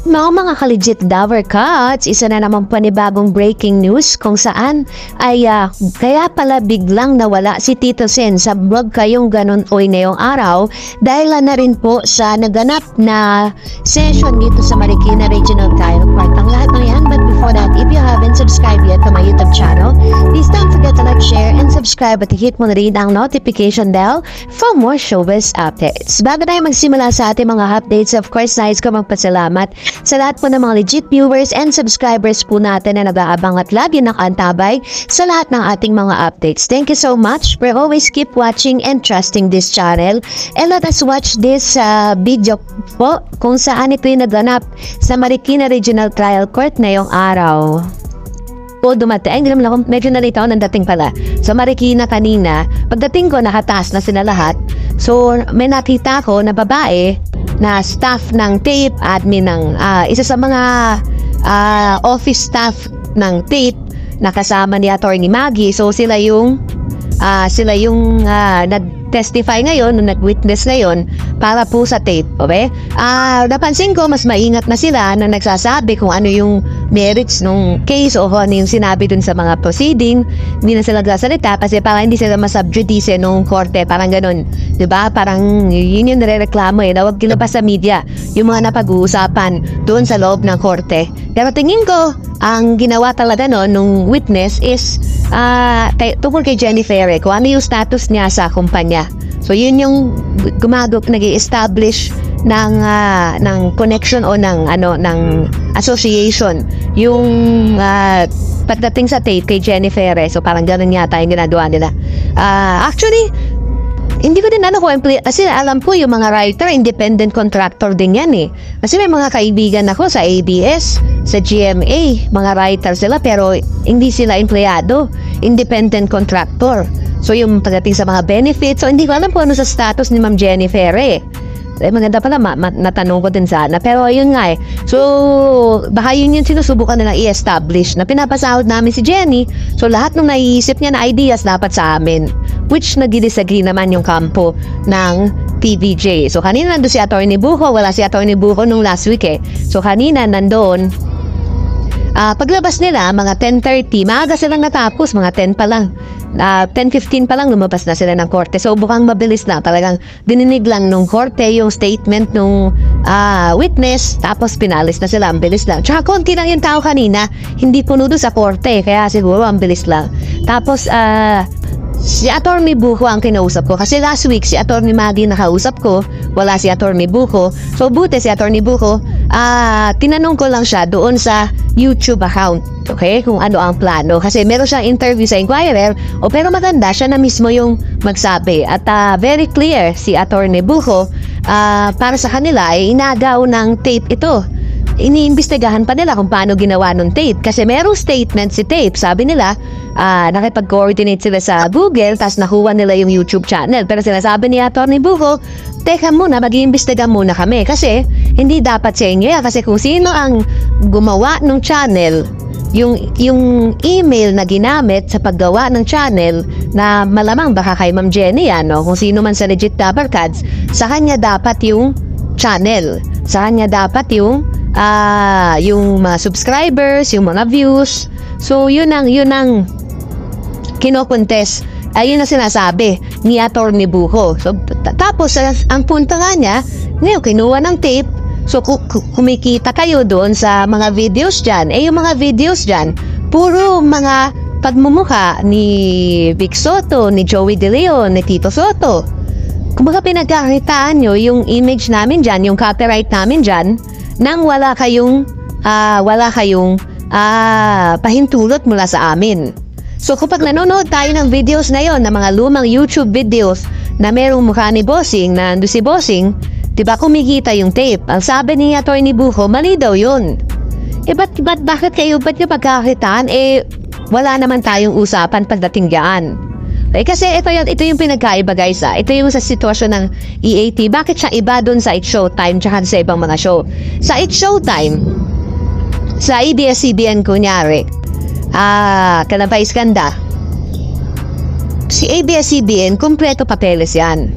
Mga ka-legit Dover Cuts, isa na namang panibagong breaking news kung saan ay kaya pala biglang nawala si Tito Sen sa vlog Kayong Ganon Oy ngayong araw dahil na rin po sa naganap na session dito sa Marikina Regional Trial Court. Ang lahat ng yan, but before that, if you haven't subscribed yet to my YouTube channel, please don't forget to like, share, and subscribe at hit mo na rin ang notification bell for more showbiz updates. Bago tayo magsimula sa ating mga updates, of course, nais ko magpasalamat sa lahat po ng mga legit viewers and subscribers po natin na nag-aabang at lagi nakaantabay sa lahat ng ating mga updates. Thank you so much for always keep watching and trusting this channel. And let us watch this video po kung saan ito'y naganap sa Marikina Regional Trial Court ngayong araw. Po dumating, hindi naman ako medyo nalito ng dating pala. So Marikina kanina, pagdating ko nakataas na sila lahat. So may nakita ko na babae na staff ng tape, admin ng isa sa mga office staff ng tape na kasama ni Attorney Maggie. So sila yung nag-testify ngayon, nag-witness ngayon para po sa tape. Okay? Napansin ko mas maingat na sila na nagsasabi kung ano yung merits ng case o ano yung sinabi dun sa mga proceeding. Hindi na sila nagsasalita kasi parang hindi sila masubjudice nung korte, parang ganun. Diba? Parang yun yung nare-reklamo na huwag kilabas sa media yung mga napag-uusapan doon sa loob ng korte. Pero tingin ko, ang ginawa talaga nung witness is tungkol kay Jennifer, kung ano yung status niya sa kumpanya. So yun yung nag-i-establish ng connection o ng association yung pagdating sa tape kay Jennifer. So parang gano'n yata yung ginagawa nila. Actually, hindi ko din kasi alam ko yung mga writer, independent contractor din yan eh. Kasi may mga kaibigan ako sa ABS, sa GMA, mga writer sila pero hindi sila empleyado, independent contractor. So yung pagdating sa mga benefits, so hindi ko alam po ano sa status ni Ma'am Jennifer eh. Maganda pala, natanong ko din sana. Pero yun nga eh. So, baka yun yung sinusubukan nilang i-establish na pinapasahod namin si Jenny. So, lahat ng naiisip niya na ideas dapat sa amin. Which nag-disagree naman yung kampo ng TVJ. So, kanina nandun si Attorney Buko. Wala si Attorney Buko nung last week eh. So, kanina nandun. Paglabas nila, mga 10:30, maaga silang natapos, mga 10 pa lang. 10:15 pa lang lumabas na sila ng korte. So bukang mabilis na, talagang dininig lang nung korte yung statement nung witness, tapos pinalis na sila, ang bilis lang. Tsaka konti lang yung tao kanina, hindi puno doon sa korte, kaya siguro ang bilis lang. Tapos si Attorney Buko ang kinausap ko kasi last week si Attorney Maggie nakausap ko, wala si Attorney Buko. So buti si Attorney Buko, tinanong ko lang siya doon sa YouTube account, okay, kung ano ang plano kasi meron siyang interview sa Inquirer pero maganda siya na mismo yung magsabi at very clear si Attorney Buko, para sa kanila ay inagaw ng tape ito. Iniimbestigahan pa nila kung paano ginawa ng tape kasi merong statement si tape, sabi nila nakipag-coordinate sila sa Google tapos nakuha nila yung YouTube channel, pero sinasabi ni Attorney Buko, teka muna, mag-iimbestiga muna kami kasi hindi dapat sa inyo yan kasi kung sino ang gumawa ng channel, yung email na ginamit sa paggawa ng channel na malamang baka kay Ma'am Jenny yan, no? Kung sino man sa legit Dover Cuts, sa kanya dapat yung channel, sa kanya dapat yung mga subscribers, yung mga views. So yun ang kinokontes, ayun na sinasabi ni Attorney Buko. So tapos ang punto nga niya, ngayon kinuha ng tape. So kumikita kayo doon sa mga videos dyan. Yung mga videos dyan, puro mga pagmumukha ni Vic Soto, ni Joey De Leon, ni Tito Soto. Kumbaga pinagkakitaan nyo yung image namin dyan, yung copyright namin dyan, nang wala kayong pahintulot mula sa amin. So kapag nanonood tayo ng videos na yon, na mga lumang YouTube videos na merong mukha ni Bossing, na ando si Bossing, diba kumikita yung tape? Ang sabi ni Attorney Buko, mali daw yun. Bakit kayo pagkakitaan? Wala naman tayong usapan pagdating dyan. Kasi ito yung pinagkaiba guys. Ito yung sa sitwasyon ng EAT. Bakit siya iba dun sa It's Showtime tsaka sa ibang mga show? Sa It's Showtime, sa ABS-CBN kunyari, Kanabay Iskanda, si ABS-CBN, kumpleto papeles yan.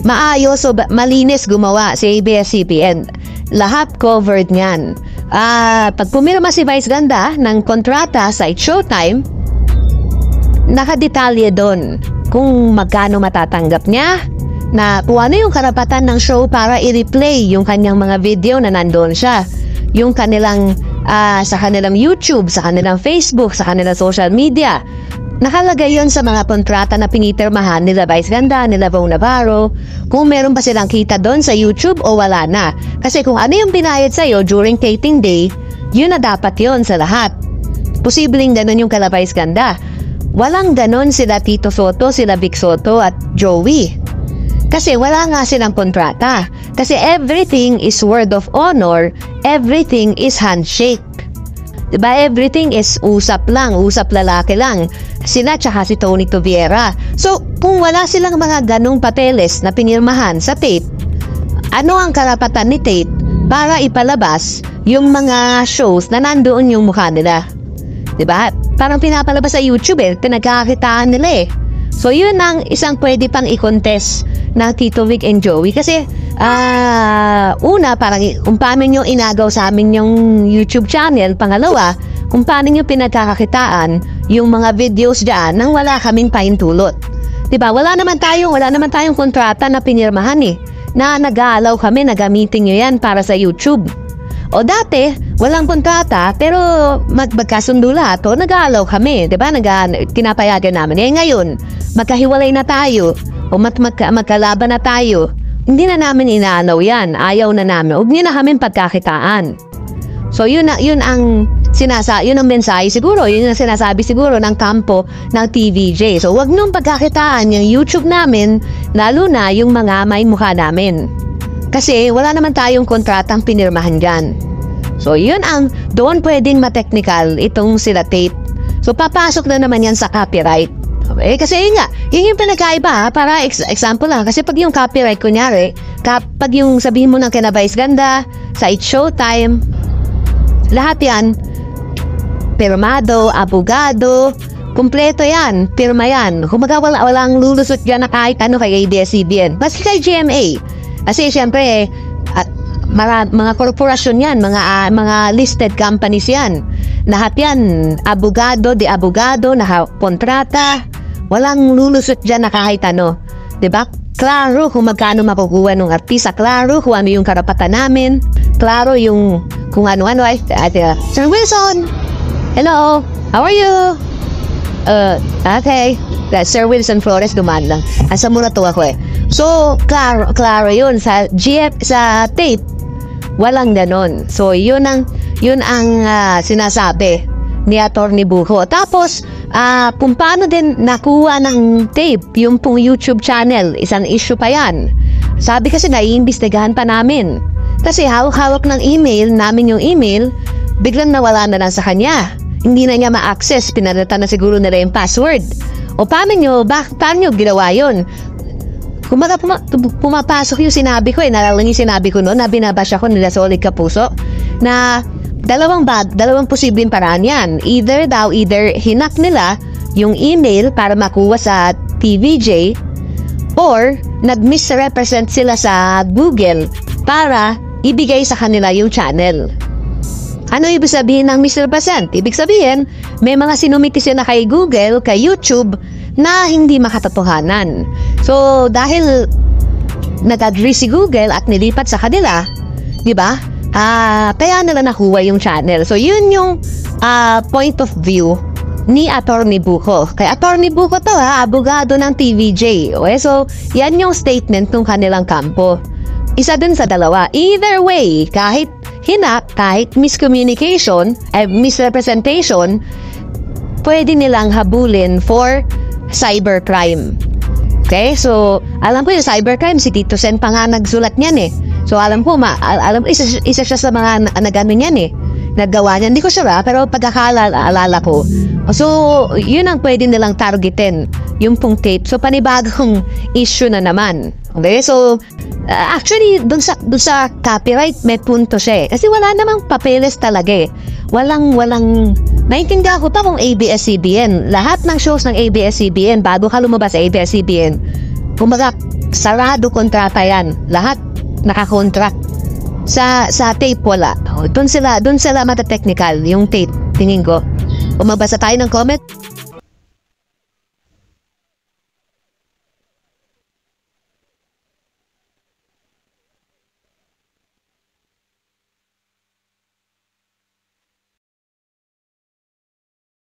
Maayos o malinis gumawa si ABS-CBN. lahat covered niyan. Pag pumirma si Vice Ganda ng kontrata sa It's Showtime, nakadetalye doon kung magkano matatanggap niya, na kung ano yung karapatan ng show para i-replay yung kanyang mga video na nandoon siya, yung kanilang sa kanilang YouTube, sa kanilang Facebook, sa kanilang social media. Nakalagay yon sa mga kontrata na pinitermahan nila Vice Ganda, nila Vaughn Navarro, kung meron pa silang kita doon sa YouTube o wala na. Kasi kung ano yung binayad sa'yo during taping day, yun na dapat yon sa lahat. Posibleng ganun yung kala Vice Ganda. Walang ganun sila Tito Soto, sila Vic Soto at Joey. Kasi wala nga silang kontrata. Kasi everything is word of honor, everything is handshake. Diba? Everything is usap lang, usap lalaki lang. Sila tsaka si Tony Toviera. So, kung wala silang mga ganong papeles na pinirmahan sa tape, ano ang karapatan ni tape para ipalabas yung mga shows na nandoon yung mukha nila? Diba? Parang pinapalabas sa YouTube pinagkakakitaan nila So, yun ang isang pwede pang i-contest na Tito Vic and Joey. Kasi, una, parang kung paano nyo inagaw sa amin yung YouTube channel. Pangalawa, kung paano nyo pinagkakakitaan yung mga videos dyan nang wala kaming pahintulot. Diba? Wala naman tayong kontrata na pinirmahan na nag-aalaw kami na gamitin nyo yan para sa YouTube. O dati, walang kontrata, pero magkasundo lahat o nag-aalaw kami, diba? Kinapayagan namin. Ngayon, magkahiwalay na tayo o magkalaban na tayo. Hindi na namin inaalaw yan. Ayaw na namin. Huwag nyo na kami pagkakitaan. So, yun ang mensahe siguro. Yun ang sinasabi siguro ng kampo ng TVJ. So, huwag nung pagkakitaan yung YouTube namin, lalo na yung mga may mukha namin. Kasi wala naman tayong kontratang pinirmahan dyan. So, doon pwedeng ma-technical itong sila tape. So, papasok na naman yan sa copyright. Okay? Kasi yun yung pinagkaiba para example lang. Kasi pag yung copyright, kunyari, pag yung sabihin mo ng kina Vice Ganda, sa It's Showtime, lahat yan, pirmado, abogado, kumpleto yan, pirma yan. Kumaga walang lulusot dyan na kahit ano kay ABS-CBN. Maski kay GMA. Kasi siyempre, mga korporasyon yan, mga listed companies yan. Lahat yan, abogado, nakakontrata, walang lulusot dyan na kahit ano. Diba? Klaro kung magkano makukuha ng artista, klaro kung ano yung karapatan namin, klaro yung kung ano-ano. Sir Wilson! Hello! How are you? Okay. Sir Wilson Flores dumaan lang. Asa muna to ako So, klaro yun. Sa tape, walang ganon. So, yun ang sinasabi ni Atty. Buho. Tapos, kung paano din nakuha ng tape, yung pong YouTube channel, isang issue pa yan. Sabi kasi naiimbestigahan pa namin. Kasi hawak ng email, namin yung email, biglang nawala na lang sa kanya. Hindi na niya ma-access, pinalitan na siguro nila yung password. O paano nyo ginawa yun? Kung pumapasok yung sinabi ko nalalang yung sinabi ko noon na binabash ako nila Solid Kapuso na dalawang posibleng paraan yan. Either hinak nila yung email para makuha sa TVJ or nag-misrepresent sila sa Google para ibigay sa kanila yung channel. Ano ibig sabihin ng misrepresent? Ibig sabihin, may mga sinumiti sila kay Google, kay YouTube, na hindi makatotohanan. So, dahil nag-agree si Google at nilipat sa kanila, di ba? Kaya nila nakuha yung channel. So, yun yung point of view ni Atty. Buho. Kaya Atty. Buho to abogado ng TVJ. Okay? So, yan yung statement ng kanilang kampo. Isa dun sa dalawa. Either way, kahit miscommunication, misrepresentation, pwede nilang habulin for cybercrime. Okay? So, alam ko yung cybercrime, si Tito Sen pa nga nagsulat niyan So, alam ko, isa siya sa mga nagano niyan naggawa niya. Hindi ko sure pero pagkakaalala ko. So, yun ang pwede nilang targetin, yung pong tape. So, panibagong issue na naman. Okay? So, actually, dun sa copyright, may punto siya Kasi wala namang papeles talaga Walang, naintindihan ko pa kung ABS-CBN. Lahat ng shows ng ABS-CBN, bago ka lumabas sa ABS-CBN, kumbaga, sarado kontrata yan. Lahat nakakontract. Sa tape wala. Doon sila mata-technical, yung tape, tingin ko. Kung magbasa tayo ng comment,